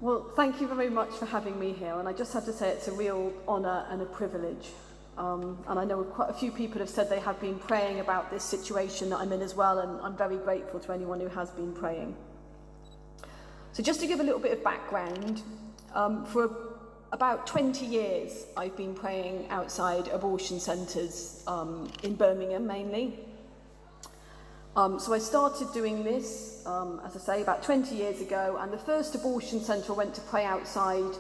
Well, thank you very much for having me here, and I just have to say it's a real honour and a privilege. And I know quite a few people have said they have been praying about this situation that I'm in as well, and I'm very grateful to anyone who has been praying. So just to give a little bit of background, for about 20 years I've been praying outside abortion centres in Birmingham mainly. So I started doing this, as I say, about 20 years ago, and the first abortion centre I went to pray outside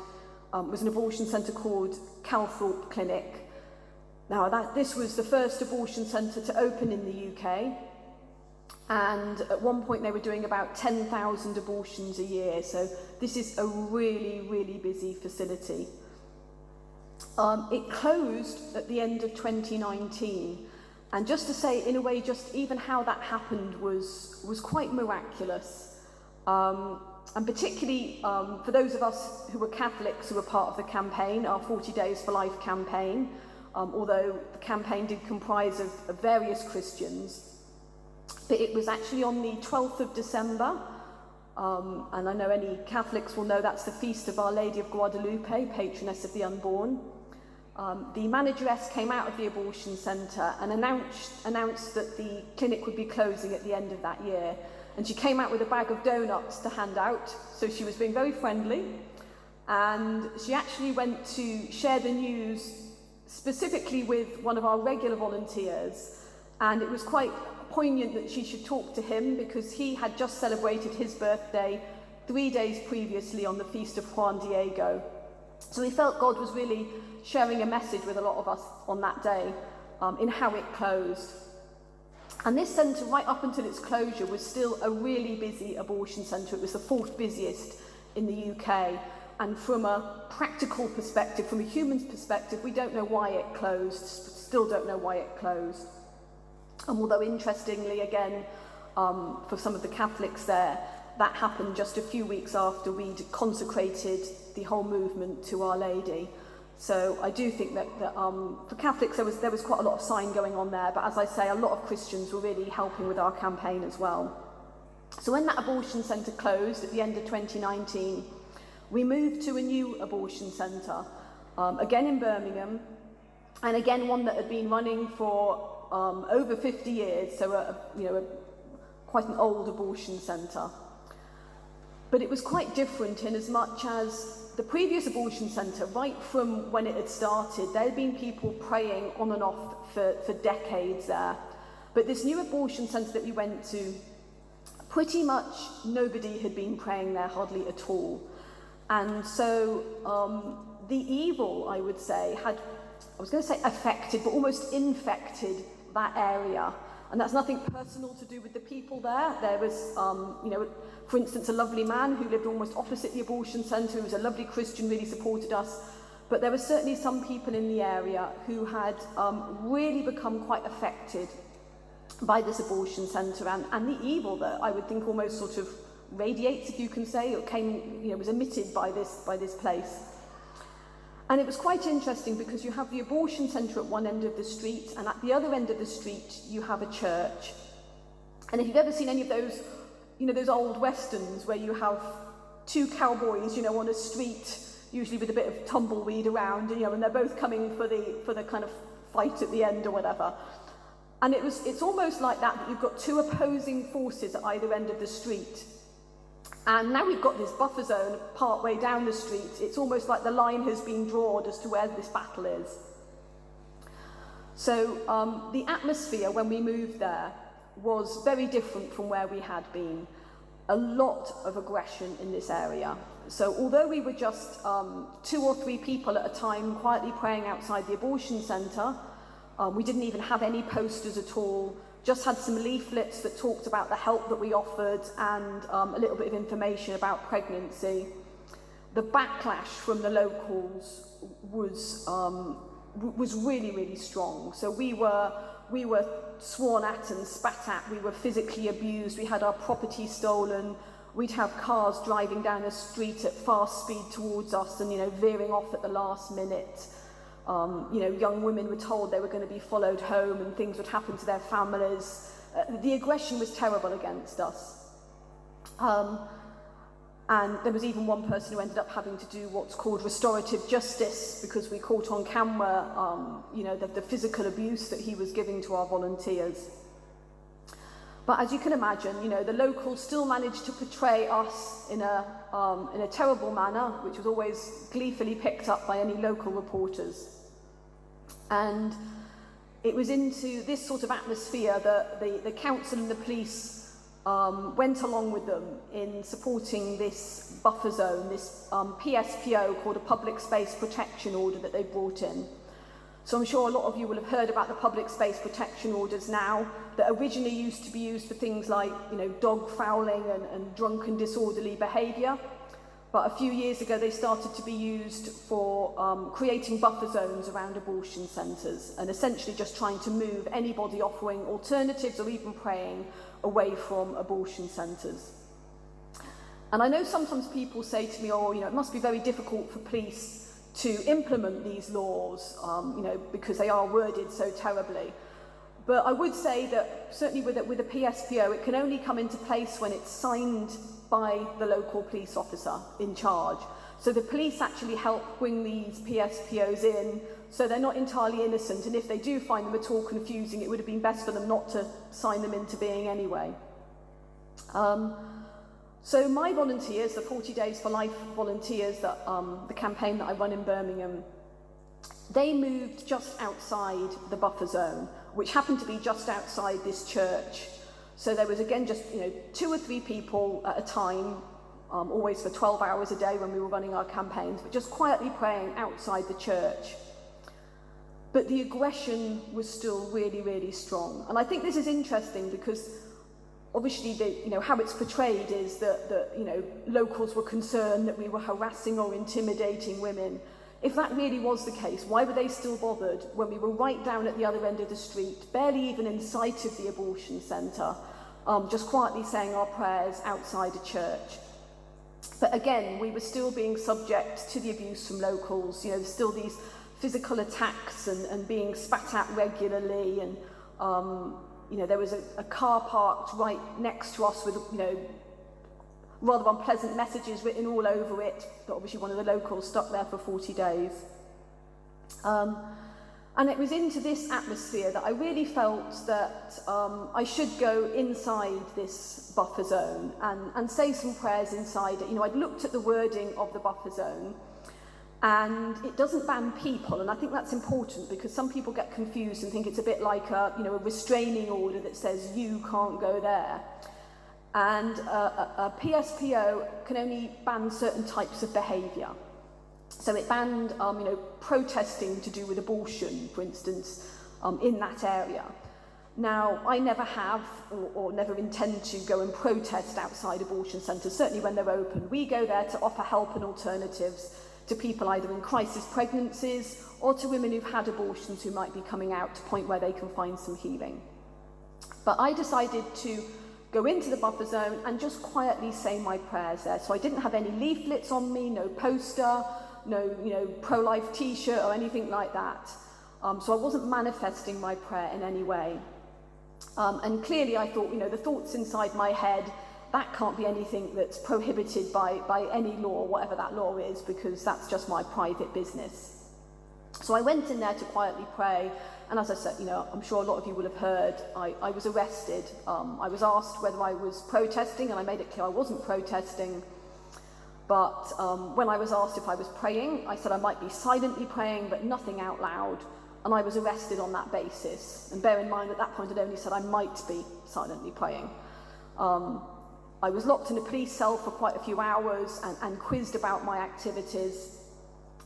was an abortion centre called Calthorpe Clinic. Now, this was the first abortion centre to open in the UK, and at one point they were doing about 10,000 abortions a year, so this is a really, really busy facility. It closed at the end of 2019, and just to say, in a way, just even how that happened was quite miraculous. And particularly for those of us who were Catholics who were part of the campaign, our 40 Days for Life campaign, although the campaign did comprise of various Christians. But it was actually on the 12th of December, and I know any Catholics will know that's the feast of Our Lady of Guadalupe, patroness of the unborn. The manageress came out of the abortion centre and announced that the clinic would be closing at the end of that year. And she came out with a bag of donuts to hand out, so she was being very friendly. And she actually went to share the news specifically with one of our regular volunteers, and it was quite poignant that she should talk to him because he had just celebrated his birthday 3 days previously on the feast of Juan Diego. So we felt God was really sharing a message with a lot of us on that day in how it closed. And this centre, right up until its closure, was still a really busy abortion centre. It was the 4th busiest in the UK. And from a practical perspective, from a human's perspective, we don't know why it closed, still don't know why it closed. And although interestingly, again, for some of the Catholics there, that happened just a few weeks after we'd consecrated the whole movement to Our Lady. So I do think that for Catholics there was quite a lot of sign going on there, but as I say, a lot of Christians were really helping with our campaign as well. So when that abortion centre closed at the end of 2019, we moved to a new abortion centre, again in Birmingham, and again one that had been running for over 50 years, so quite an old abortion centre. But it was quite different in as much as the previous abortion centre, right from when it had started, there had been people praying on and off for decades there. But this new abortion centre that we went to, pretty much nobody had been praying there, hardly at all. And so the evil, I would say, I was going to say affected, but almost infected that area. And that's nothing personal to do with the people there. There was, for instance, a lovely man who lived almost opposite the abortion centre, who was a lovely Christian, really supported us. But there were certainly some people in the area who had really become quite affected by this abortion centre and the evil that I would think almost sort of radiates, if you can say, or was emitted by this place. And it was quite interesting because you have the abortion centre at one end of the street, and at the other end of the street you have a church. And if you've ever seen any of those, those old westerns where you have two cowboys, on a street, usually with a bit of tumbleweed around, and they're both coming for the kind of fight at the end or whatever. And it's almost like that you've got two opposing forces at either end of the street. And now we've got this buffer zone part way down the street. It's almost like the line has been drawn as to where this battle is. So the atmosphere when we moved there was very different from where we had been. A lot of aggression in this area. So although we were just 2 or 3 people at a time quietly praying outside the abortion centre, we didn't even have any posters at all. Just had some leaflets that talked about the help that we offered and a little bit of information about pregnancy. The backlash from the locals was really, really strong. So we were sworn at and spat at, we were physically abused, we had our property stolen, we'd have cars driving down the street at fast speed towards us and, veering off at the last minute. Young women were told they were going to be followed home and things would happen to their families. The aggression was terrible against us. And there was even one person who ended up having to do what's called restorative justice, because we caught on camera, the physical abuse that he was giving to our volunteers. But as you can imagine, the locals still managed to portray us in a terrible manner, which was always gleefully picked up by any local reporters. And it was into this sort of atmosphere that the council and the police went along with them in supporting this buffer zone, this PSPO called a Public Space Protection Order that they brought in. So I'm sure a lot of you will have heard about the public space protection orders now, that originally used to be used for things like, dog fouling and drunken disorderly behaviour. But a few years ago, they started to be used for creating buffer zones around abortion centres and essentially just trying to move anybody offering alternatives or even praying away from abortion centres. And I know sometimes people say to me, it must be very difficult for police to implement these laws, because they are worded so terribly. But I would say that certainly with a PSPO, it can only come into place when it's signed by the local police officer in charge. So the police actually help bring these PSPOs in, so they're not entirely innocent, and if they do find them at all confusing, it would have been best for them not to sign them into being anyway. So my volunteers, the 40 Days for Life volunteers, that the campaign that I run in Birmingham, they moved just outside the buffer zone, which happened to be just outside this church. So there was, again, just 2 or 3 people at a time, always for 12 hours a day when we were running our campaigns, but just quietly praying outside the church. But the aggression was still really, really strong. And I think this is interesting because obviously, how it's portrayed is that locals were concerned that we were harassing or intimidating women. If that really was the case, why were they still bothered when we were right down at the other end of the street, barely even in sight of the abortion centre, just quietly saying our prayers outside a church? But again, we were still being subject to the abuse from locals. There's still these physical attacks and being spat at regularly, and there was a car parked right next to us with, rather unpleasant messages written all over it, but obviously one of the locals stuck there for 40 days. And it was into this atmosphere that I really felt that I should go inside this buffer zone and say some prayers inside it. I'd looked at the wording of the buffer zone, and it doesn't ban people, and I think that's important because some people get confused and think it's a bit like a restraining order that says you can't go there. And a PSPO can only ban certain types of behaviour. So it banned, protesting to do with abortion, for instance, in that area. Now, I never have or never intend to go and protest outside abortion centres, certainly when they're open. We go there to offer help and alternatives to people either in crisis pregnancies or to women who've had abortions who might be coming out to a point where they can find some healing. But I decided to go into the buffer zone and just quietly say my prayers there. So I didn't have any leaflets on me, no poster, no Prolife t-shirt or anything like that. So I wasn't manifesting my prayer in any way. And clearly I thought, the thoughts inside my head, that can't be anything that's prohibited by any law, whatever that law is, because that's just my private business. So I went in there to quietly pray, and as I said, I'm sure a lot of you will have heard, I was arrested. I was asked whether I was protesting, and I made it clear I wasn't protesting. But when I was asked if I was praying, I said I might be silently praying, but nothing out loud, and I was arrested on that basis. And bear in mind, at that point, I'd only said I might be silently praying. I was locked in a police cell for quite a few hours and quizzed about my activities.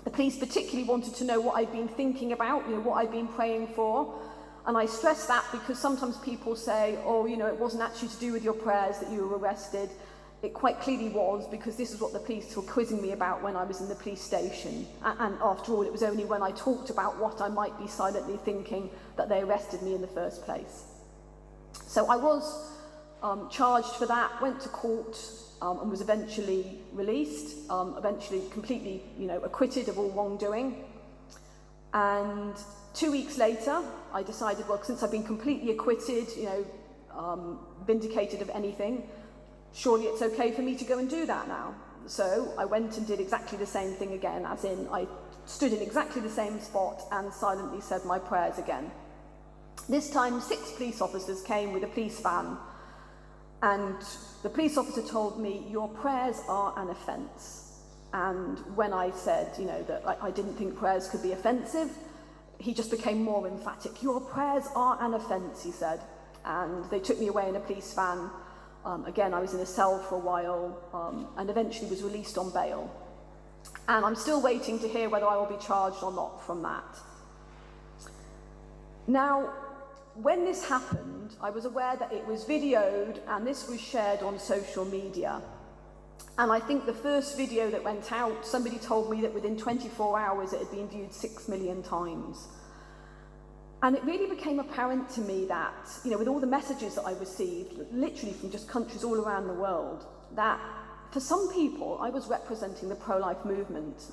The police particularly wanted to know what I'd been thinking about, what I'd been praying for. And I stress that because sometimes people say, it wasn't actually to do with your prayers that you were arrested. It quite clearly was, because this is what the police were quizzing me about when I was in the police station. And after all, it was only when I talked about what I might be silently thinking that they arrested me in the first place. So I was charged for that, went to court, and was eventually released, eventually completely, acquitted of all wrongdoing. And 2 weeks later, I decided, well, since I've been completely acquitted, vindicated of anything, surely it's okay for me to go and do that now. So I went and did exactly the same thing again, as in I stood in exactly the same spot and silently said my prayers again. This time 6 police officers came with a police van, and the police officer told me, your prayers are an offence. And when I said, that I didn't think prayers could be offensive, he just became more emphatic. Your prayers are an offence, he said. And they took me away in a police van. Again, I was in a cell for a while, and eventually was released on bail. And I'm still waiting to hear whether I will be charged or not from that. Now, when this happened, I was aware that it was videoed and this was shared on social media. And I think the first video that went out, somebody told me that within 24 hours it had been viewed 6 million times. And it really became apparent to me that, with all the messages that I received, literally from just countries all around the world, that for some people I was representing the pro-life movement.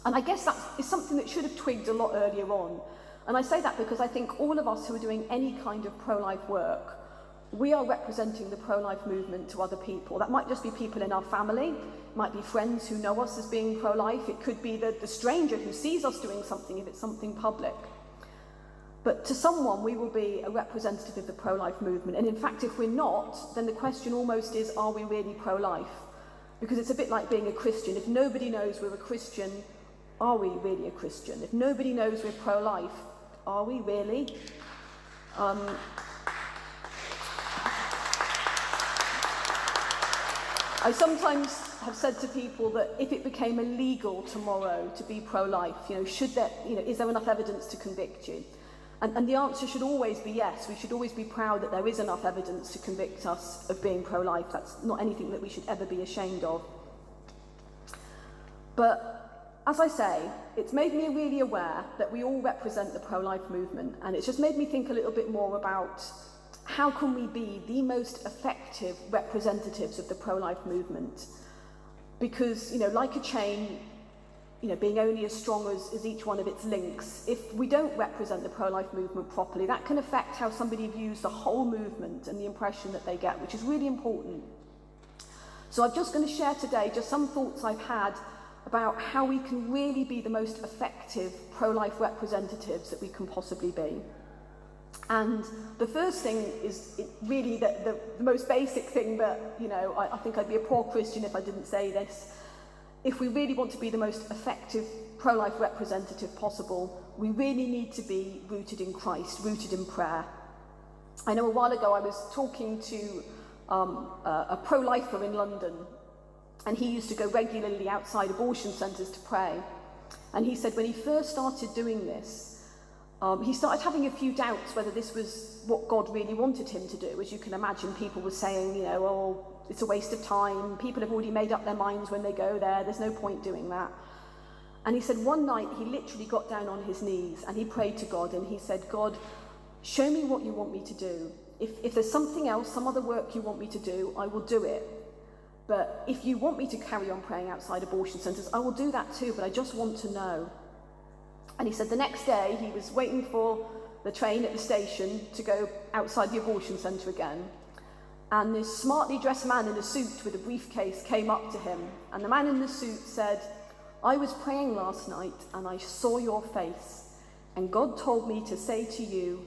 And I guess that is something that should have twigged a lot earlier on. And I say that because I think all of us who are doing any kind of pro-life work, we are representing the pro-life movement to other people. That might just be people in our family, it might be friends who know us as being pro-life, it could be the stranger who sees us doing something if it's something public. But to someone, we will be a representative of the pro-life movement. And in fact, if we're not, then the question almost is, are we really pro-life? Because it's a bit like being a Christian. If nobody knows we're a Christian, are we really a Christian? If nobody knows we're pro-life, are we really? I sometimes have said to people that if it became illegal tomorrow to be pro-life, is there enough evidence to convict you? And the answer should always be yes. We should always be proud that there is enough evidence to convict us of being pro-life. That's not anything that we should ever be ashamed of. But as I say, it's made me really aware that we all represent the pro-life movement, and it's just made me think a little bit more about how can we be the most effective representatives of the pro-life movement? Because, like a chain, being only as strong as each one of its links, if we don't represent the pro-life movement properly, that can affect how somebody views the whole movement and the impression that they get, which is really important. So I'm just going to share today just some thoughts I've had about how we can really be the most effective pro-life representatives that we can possibly be. And the first thing is really the most basic thing, but I think I'd be a poor Christian if I didn't say this. If we really want to be the most effective pro-life representative possible, we really need to be rooted in Christ, rooted in prayer. I know a while ago I was talking to a pro-lifer in London, and he used to go regularly outside abortion centres to pray. And he said when he first started doing this, he started having a few doubts whether this was what God really wanted him to do. As you can imagine, people were saying, it's a waste of time. People have already made up their minds when they go there. There's no point doing that. And he said one night he literally got down on his knees and he prayed to God and he said, God, show me what you want me to do. If there's something else, some other work you want me to do, I will do it. But if you want me to carry on praying outside abortion centres, I will do that too, but I just want to know. And he said the next day he was waiting for the train at the station to go outside the abortion centre again. And this smartly dressed man in a suit with a briefcase came up to him. And the man in the suit said, I was praying last night and I saw your face. And God told me to say to you,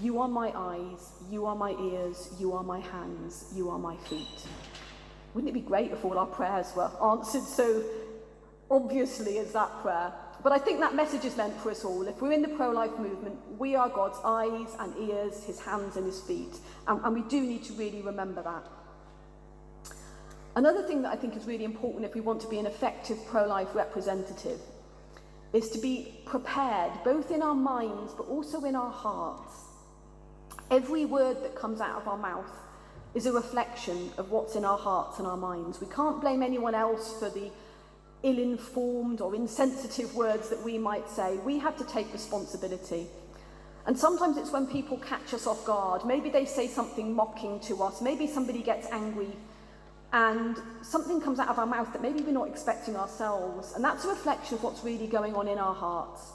you are my eyes, you are my ears, you are my hands, you are my feet. Wouldn't it be great if all our prayers were answered so obviously as that prayer? But I think that message is meant for us all. If we're in the pro-life movement, we are God's eyes and ears, his hands and his feet. And we do need to really remember that. Another thing that I think is really important if we want to be an effective pro-life representative is to be prepared, both in our minds but also in our hearts. Every word that comes out of our mouth is a reflection of what's in our hearts and our minds. We can't blame anyone else for the ill-informed or insensitive words that we might say. We have to take responsibility. And sometimes it's when people catch us off guard. Maybe they say something mocking to us. Maybe somebody gets angry and something comes out of our mouth that maybe we're not expecting ourselves. And that's a reflection of what's really going on in our hearts.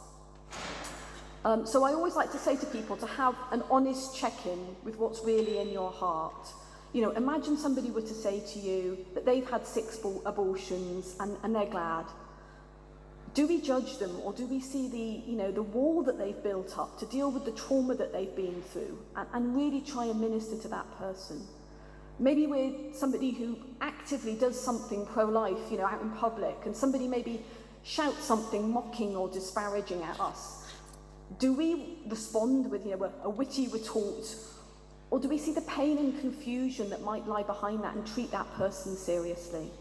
So I always like to say to people to have an honest check-in with what's really in your heart. You know, imagine somebody were to say to you that they've had 6 abortions and they're glad. Do we judge them, or do we see the wall that they've built up to deal with the trauma that they've been through and really try and minister to that person? Maybe we're somebody who actively does something pro-life, you know, out in public, and somebody maybe shouts something mocking or disparaging at us. Do we respond with, you know, a witty retort, or do we see the pain and confusion that might lie behind that and treat that person seriously?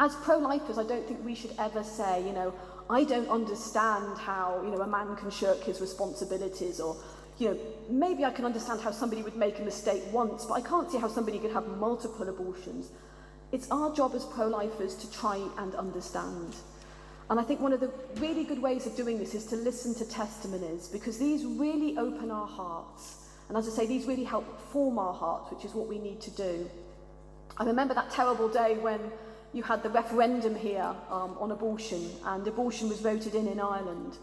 As pro-lifers, I don't think we should ever say, you know, I don't understand how, you know, a man can shirk his responsibilities, or, you know, maybe I can understand how somebody would make a mistake once, but I can't see how somebody could have multiple abortions. It's our job as pro-lifers to try and understand. And I think one of the really good ways of doing this is to listen to testimonies, because these really open our hearts. And as I say, these really help form our hearts, which is what we need to do. I remember that terrible day when you had the referendum here on abortion, and abortion was voted in Ireland.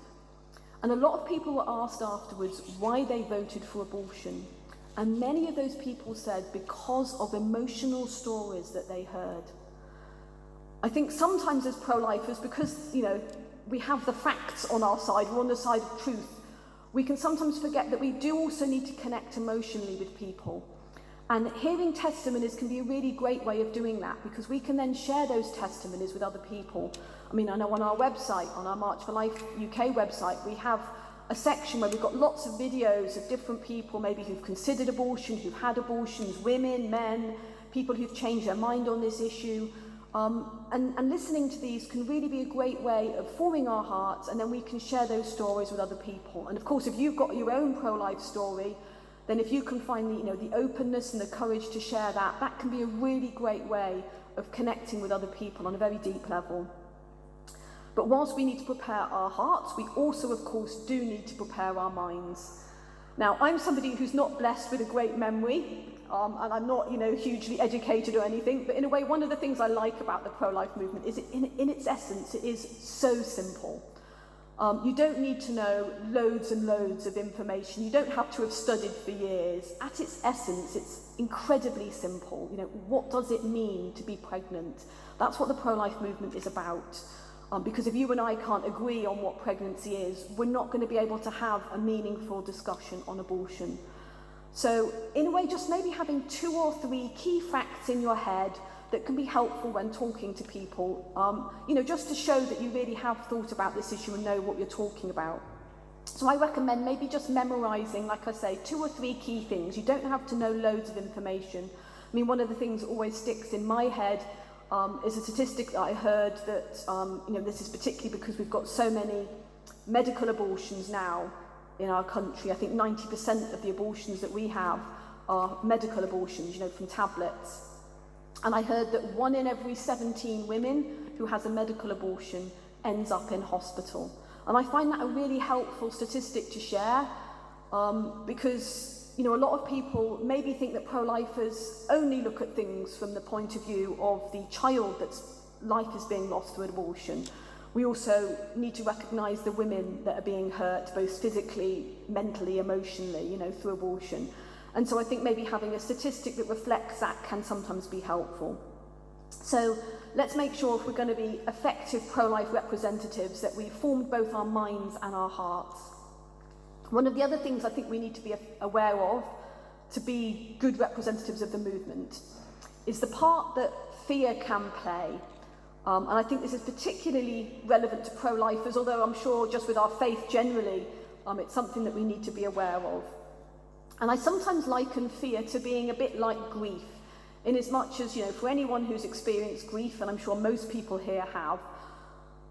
And a lot of people were asked afterwards why they voted for abortion. And many of those people said because of emotional stories that they heard. I think sometimes as pro-lifers, because, you know, we have the facts on our side, we're on the side of truth, we can sometimes forget that we do also need to connect emotionally with people. And hearing testimonies can be a really great way of doing that, because we can then share those testimonies with other people. I mean, I know on our website, on our March for Life UK website, we have a section where we've got lots of videos of different people, maybe who've considered abortion, who've had abortions, women, men, people who've changed their mind on this issue. And listening to these can really be a great way of forming our hearts, and then we can share those stories with other people. And of course, if you've got your own pro-life story, then if you can find the openness and the courage to share that, that can be a really great way of connecting with other people on a very deep level. But whilst we need to prepare our hearts, we also, of course, do need to prepare our minds. Now, I'm somebody who's not blessed with a great memory, and I'm not, hugely educated or anything, but in a way, one of the things I like about the pro-life movement is in its essence, it is so simple. You don't need to know loads and loads of information. You don't have to have studied for years. At its essence, it's incredibly simple. What does it mean to be pregnant? That's what the pro-life movement is about. Because if you and I can't agree on what pregnancy is, we're not going to be able to have a meaningful discussion on abortion. So, in a way, just maybe having 2 or 3 key facts in your head that can be helpful when talking to people, just to show that you really have thought about this issue and know what you're talking about. So I recommend maybe just memorising, like I say, 2 or 3 key things. You don't have to know loads of information. I mean, one of the things that always sticks in my head is a statistic that I heard that, this is particularly because we've got so many medical abortions now in our country. I think 90% of the abortions that we have are medical abortions, from tablets. And I heard that 1 in every 17 women who has a medical abortion ends up in hospital. And I find that a really helpful statistic to share because, a lot of people maybe think that pro-lifers only look at things from the point of view of the child that's life is being lost through abortion. We also need to recognise the women that are being hurt, both physically, mentally, emotionally, through abortion. And so I think maybe having a statistic that reflects that can sometimes be helpful. So let's make sure if we're going to be effective pro-life representatives that we've formed both our minds and our hearts. One of the other things I think we need to be aware of to be good representatives of the movement is the part that fear can play. And I think this is particularly relevant to pro-lifers, although I'm sure just with our faith generally, it's something that we need to be aware of. And I sometimes liken fear to being a bit like grief, in as much as, for anyone who's experienced grief, and I'm sure most people here have,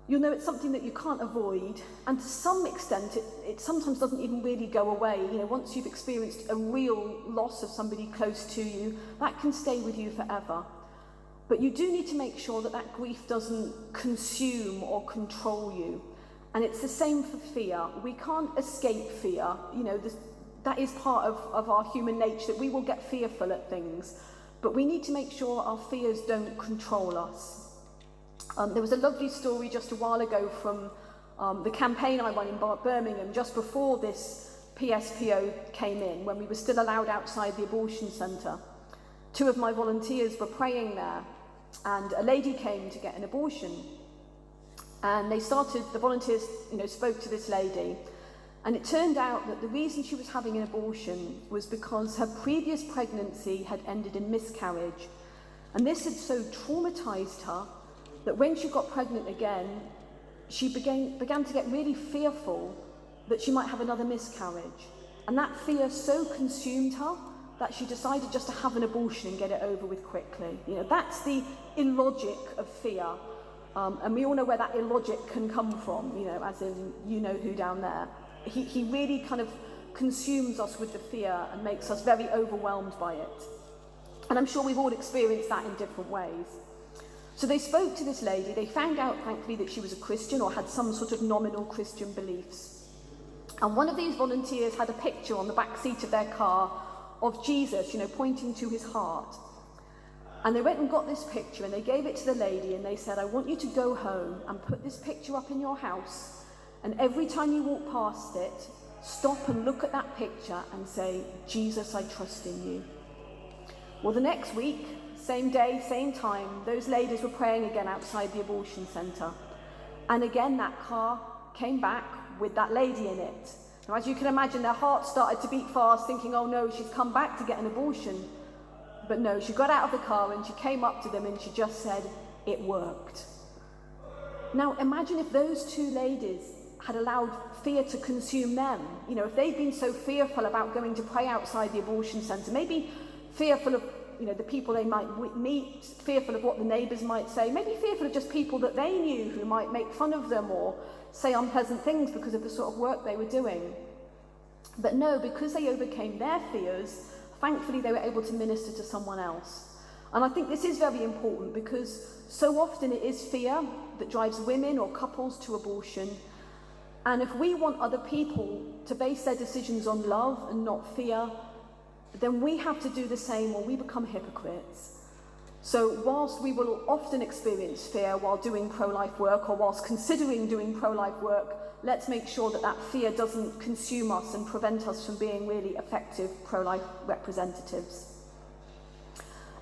you'll know it's something that you can't avoid, and to some extent it sometimes doesn't even really go away. Once you've experienced a real loss of somebody close to you, that can stay with you forever. But you do need to make sure that that grief doesn't consume or control you. And it's the same for fear. We can't escape fear. That is part of our human nature, that we will get fearful at things. But we need to make sure our fears don't control us. There was a lovely story just a while ago from the campaign I ran in Birmingham just before this PSPO came in, when we were still allowed outside the abortion centre. two of my volunteers were praying there, and a lady came to get an abortion. And the volunteers, spoke to this lady, and it turned out that the reason she was having an abortion was because her previous pregnancy had ended in miscarriage. And this had so traumatized her that when she got pregnant again, she began to get really fearful that she might have another miscarriage. And that fear so consumed her that she decided just to have an abortion and get it over with quickly. That's the illogic of fear. And we all know where that illogic can come from, as in who down there. He really kind of consumes us with the fear and makes us very overwhelmed by it. And I'm sure we've all experienced that in different ways. So they spoke to this lady. They found out, thankfully, that she was a Christian or had some sort of nominal Christian beliefs. And one of these volunteers had a picture on the back seat of their car of Jesus, pointing to his heart. And they went and got this picture and they gave it to the lady and they said, I want you to go home and put this picture up in your house, and every time you walk past it, stop and look at that picture and say, Jesus, I trust in you. Well, the next week, same day, same time, those ladies were praying again outside the abortion centre. And again, that car came back with that lady in it. Now, as you can imagine, their hearts started to beat fast, thinking, oh no, she's come back to get an abortion. But no, she got out of the car and she came up to them and she just said, it worked. Now, imagine if those two ladies had allowed fear to consume them. If they'd been so fearful about going to pray outside the abortion centre, maybe fearful of the people they might meet, fearful of what the neighbours might say, maybe fearful of just people that they knew who might make fun of them or say unpleasant things because of the sort of work they were doing. But no, because they overcame their fears, thankfully they were able to minister to someone else. And I think this is very important because so often it is fear that drives women or couples to abortion. And if we want other people to base their decisions on love and not fear, then we have to do the same or we become hypocrites. So whilst we will often experience fear while doing pro-life work or whilst considering doing pro-life work, let's make sure that that fear doesn't consume us and prevent us from being really effective pro-life representatives.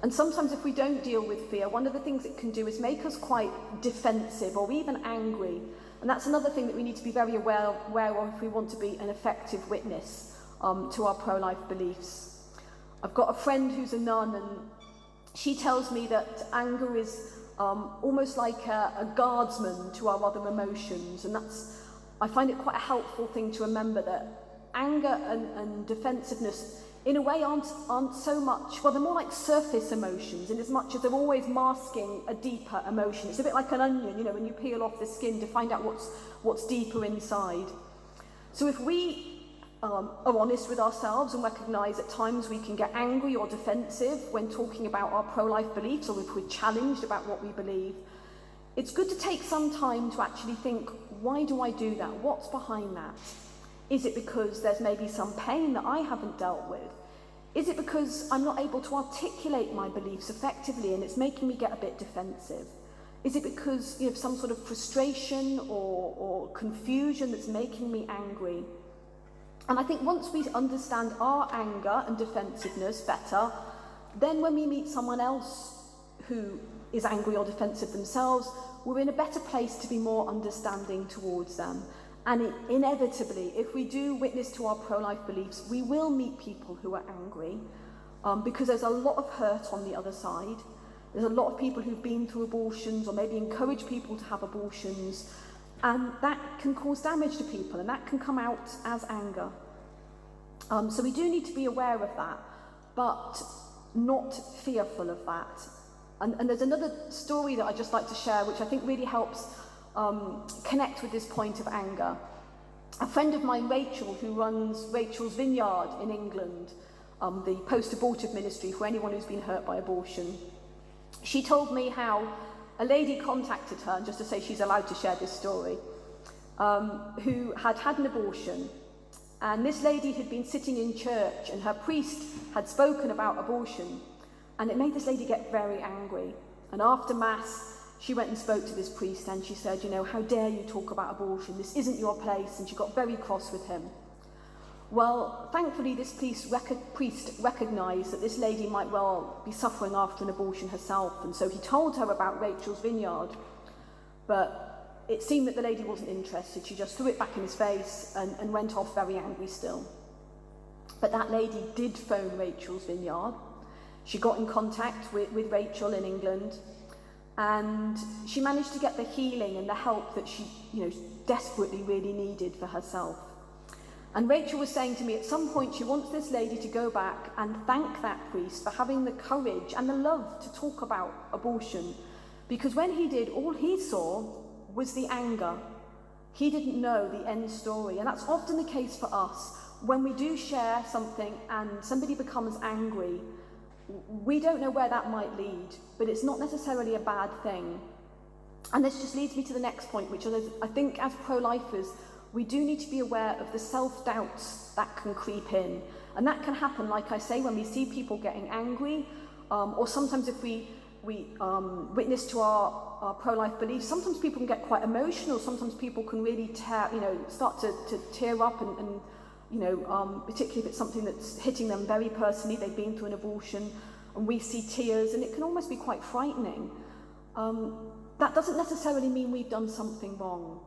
And sometimes if we don't deal with fear, one of the things it can do is make us quite defensive or even angry. And that's another thing that we need to be very aware of if we want to be an effective witness to our pro-life beliefs. I've got a friend who's a nun, and she tells me that anger is almost like a guardsman to our other emotions. And I find it quite a helpful thing to remember that anger and defensiveness in a way aren't so much, well, they're more like surface emotions in as much as they're always masking a deeper emotion. It's a bit like an onion, when you peel off the skin to find out what's deeper inside. So if we are honest with ourselves and recognise at times we can get angry or defensive when talking about our pro-life beliefs, or if we're challenged about what we believe, it's good to take some time to actually think, why do I do that? What's behind that? Is it because there's maybe some pain that I haven't dealt with? Is it because I'm not able to articulate my beliefs effectively and it's making me get a bit defensive? Is it because of some sort of frustration or confusion that's making me angry? And I think once we understand our anger and defensiveness better, then when we meet someone else who is angry or defensive themselves, we're in a better place to be more understanding towards them. And inevitably, if we do witness to our pro-life beliefs, we will meet people who are angry because there's a lot of hurt on the other side. There's a lot of people who've been through abortions or maybe encourage people to have abortions, and that can cause damage to people and that can come out as anger. So we do need to be aware of that, but not fearful of that. And there's another story that I'd just like to share, which I think really helps connect with this point of anger. A friend of mine, Rachel, who runs Rachel's Vineyard in England, the post-abortive ministry for anyone who's been hurt by abortion, she told me how a lady contacted her, and just to say she's allowed to share this story, who had had an abortion. And this lady had been sitting in church and her priest had spoken about abortion, and it made this lady get very angry. And after Mass, she went and spoke to this priest and she said, how dare you talk about abortion? This isn't your place. And she got very cross with him. Well, thankfully this priest recognised that this lady might well be suffering after an abortion herself, and so he told her about Rachel's vineyard. But it seemed that the lady wasn't interested. She just threw it back in his face and went off very angry still. But that lady did phone Rachel's vineyard. She got in contact with Rachel in England, and she managed to get the healing and the help that she, desperately really needed for herself. And Rachel was saying to me at some point she wants this lady to go back and thank that priest for having the courage and the love to talk about abortion. Because when he did, all he saw was the anger. He didn't know the end story. And that's often the case for us. When we do share something and somebody becomes angry, we don't know where that might lead, but it's not necessarily a bad thing. And this just leads me to the next point, which is, I think as pro-lifers, we do need to be aware of the self-doubts that can creep in. And that can happen, like I say, when we see people getting angry, or sometimes if we witness to our pro-life beliefs, sometimes people can get quite emotional, sometimes people can really start to tear up and particularly if it's something that's hitting them very personally, they've been through an abortion, and we see tears, and it can almost be quite frightening. That doesn't necessarily mean we've done something wrong.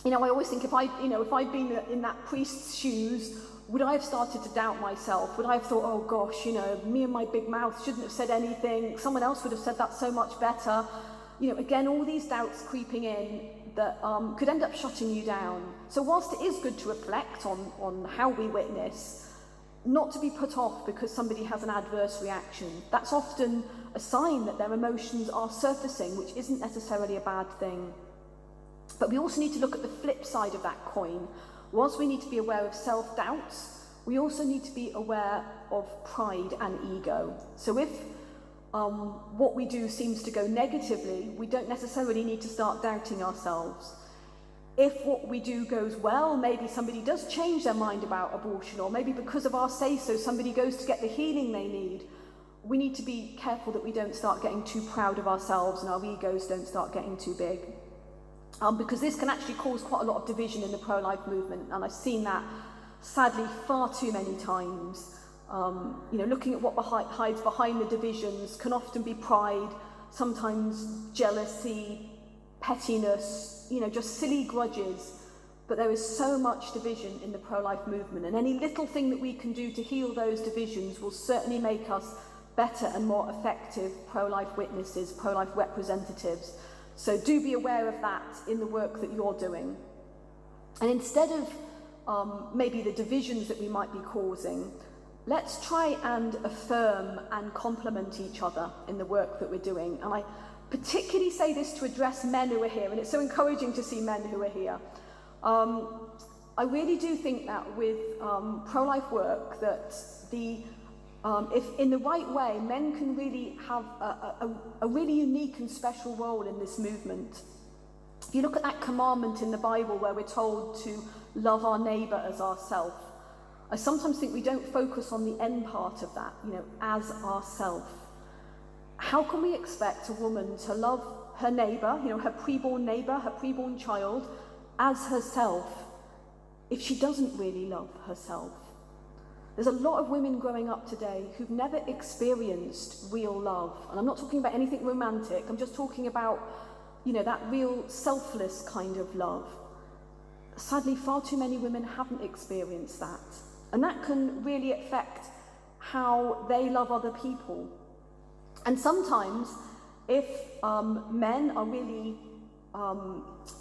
I always think if I'd been in that priest's shoes, would I have started to doubt myself? Would I have thought, oh gosh, me and my big mouth shouldn't have said anything. Someone else would have said that so much better. Again, all these doubts creeping in that could end up shutting you down. So whilst it is good to reflect on how we witness, not to be put off because somebody has an adverse reaction. That's often a sign that their emotions are surfacing, which isn't necessarily a bad thing. But we also need to look at the flip side of that coin. Whilst we need to be aware of self-doubts, we also need to be aware of pride and ego. So if what we do seems to go negatively, we don't necessarily need to start doubting ourselves. If what we do goes well, maybe somebody does change their mind about abortion, or maybe because of our say-so, somebody goes to get the healing they need, we need to be careful that we don't start getting too proud of ourselves and our egos don't start getting too big. Because this can actually cause quite a lot of division in the pro-life movement, and I've seen that, sadly, far too many times. Looking at what hides behind the divisions can often be pride, sometimes jealousy, pettiness, just silly grudges. But there is so much division in the pro-life movement, and any little thing that we can do to heal those divisions will certainly make us better and more effective pro-life witnesses, pro-life representatives. So do be aware of that in the work that you're doing. And instead of maybe the divisions that we might be causing, let's try and affirm and complement each other in the work that we're doing. And I particularly say this to address men who are here, and it's so encouraging to see men who are here. I really do think that with pro-life work, that if in the right way, men can really have a really unique and special role in this movement. If you look at that commandment in the Bible where we're told to love our neighbour as ourself, I sometimes think we don't focus on the end part of that, as ourself. How can we expect a woman to love her neighbour, her preborn neighbour, her preborn child, as herself, if she doesn't really love herself? There's a lot of women growing up today who've never experienced real love. And I'm not talking about anything romantic, I'm just talking about, that real selfless kind of love. Sadly, far too many women haven't experienced that. And that can really affect how they love other people. And sometimes, if men are really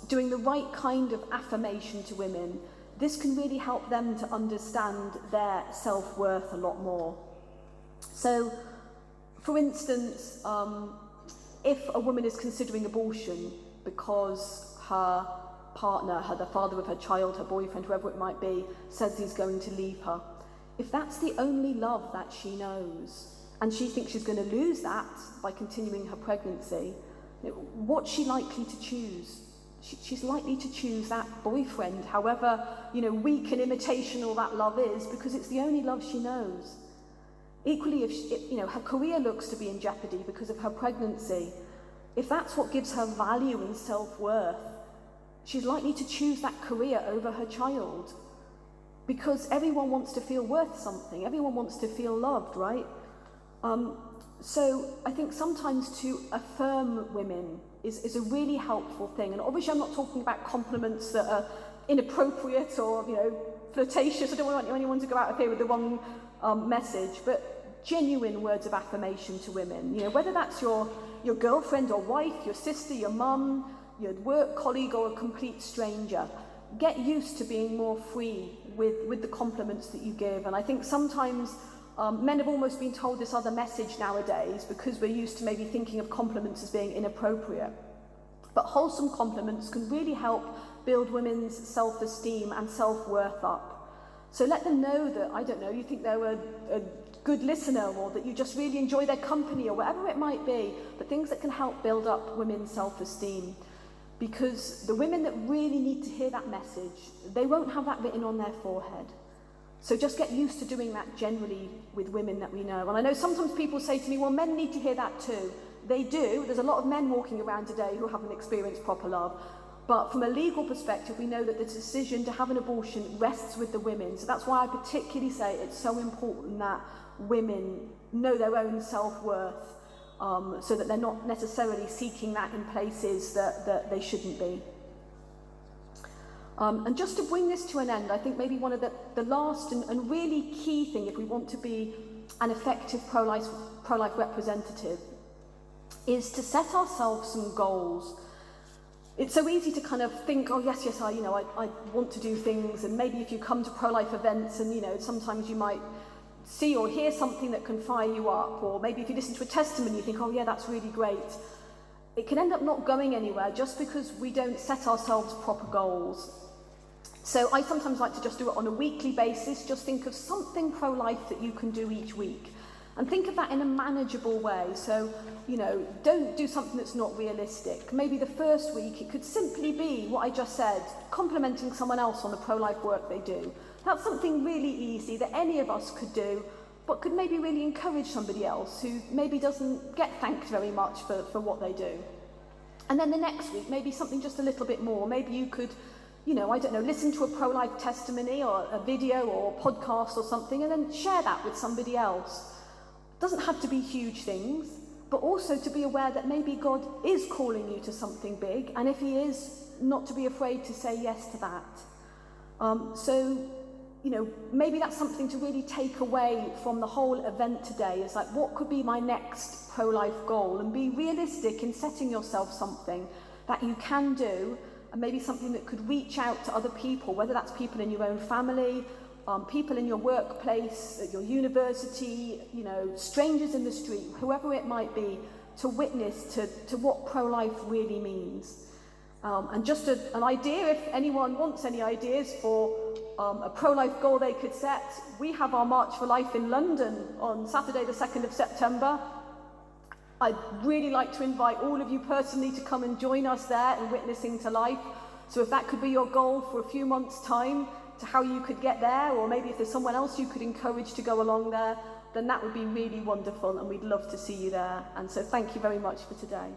doing the right kind of affirmation to women, this can really help them to understand their self-worth a lot more. So, for instance, if a woman is considering abortion because her partner, the father of her child, her boyfriend, whoever it might be, says he's going to leave her, if that's the only love that she knows, and she thinks she's going to lose that by continuing her pregnancy, what's she likely to choose? She's likely to choose that boyfriend, however, weak and imitational that love is, because it's the only love she knows. Equally, if her career looks to be in jeopardy because of her pregnancy, if that's what gives her value and self-worth, she's likely to choose that career over her child. because everyone wants to feel worth something. Everyone wants to feel loved, right? So I think sometimes to affirm women is a really helpful thing. And obviously I'm not talking about compliments that are inappropriate or, flirtatious. I don't want anyone to go out of here with the wrong message, but genuine words of affirmation to women. Whether that's your girlfriend or wife, your sister, your mum, your work colleague, or a complete stranger. Get used to being more free with the compliments that you give. And I think sometimes men have almost been told this other message nowadays because we're used to maybe thinking of compliments as being inappropriate. But wholesome compliments can really help build women's self-esteem and self-worth up. So let them know that, you think they're a good listener, or that you just really enjoy their company, or whatever it might be, but things that can help build up women's self-esteem. Because the women that really need to hear that message, they won't have that written on their forehead. So just get used to doing that generally with women that we know. And I know sometimes people say to me, well, men need to hear that too. They do. There's a lot of men walking around today who haven't experienced proper love. But from a legal perspective, we know that the decision to have an abortion rests with the women. So that's why I particularly say it's so important that women know their own self-worth, so that they're not necessarily seeking that in places that they shouldn't be. And just to bring this to an end, I think maybe one of the last and really key thing, if we want to be an effective pro-life representative, is to set ourselves some goals. It's so easy to kind of think, oh yes, I want to do things, and maybe if you come to pro-life events and sometimes you might see or hear something that can fire you up, or maybe if you listen to a testimony you think, oh yeah, that's really great. It can end up not going anywhere just because we don't set ourselves proper goals. So I sometimes like to just do it on a weekly basis. Just think of something pro-life that you can do each week, and think of that in a manageable way. So, don't do something that's not realistic. Maybe the first week it could simply be what I just said, complimenting someone else on the pro-life work they do. That's something really easy that any of us could do, but could maybe really encourage somebody else who maybe doesn't get thanked very much for what they do. And then the next week, maybe something just a little bit more. Maybe you could, listen to a pro-life testimony or a video or a podcast or something, and then share that with somebody else. Doesn't have to be huge things, but also to be aware that maybe God is calling you to something big, and if he is, not to be afraid to say yes to that. Maybe that's something to really take away from the whole event today, is like, what could be my next pro-life goal? And be realistic in setting yourself something that you can do, and maybe something that could reach out to other people, whether that's people in your own family, people in your workplace, at your university, strangers in the street, whoever it might be, to witness to what pro-life really means. And just an idea, if anyone wants any ideas for a pro-life goal they could set, we have our March for Life in London on Saturday the 2nd of September. I'd really like to invite all of you personally to come and join us there in witnessing to life. So if that could be your goal for a few months' time, to how you could get there, or maybe if there's someone else you could encourage to go along there, then that would be really wonderful, and we'd love to see you there. And so thank you very much for today.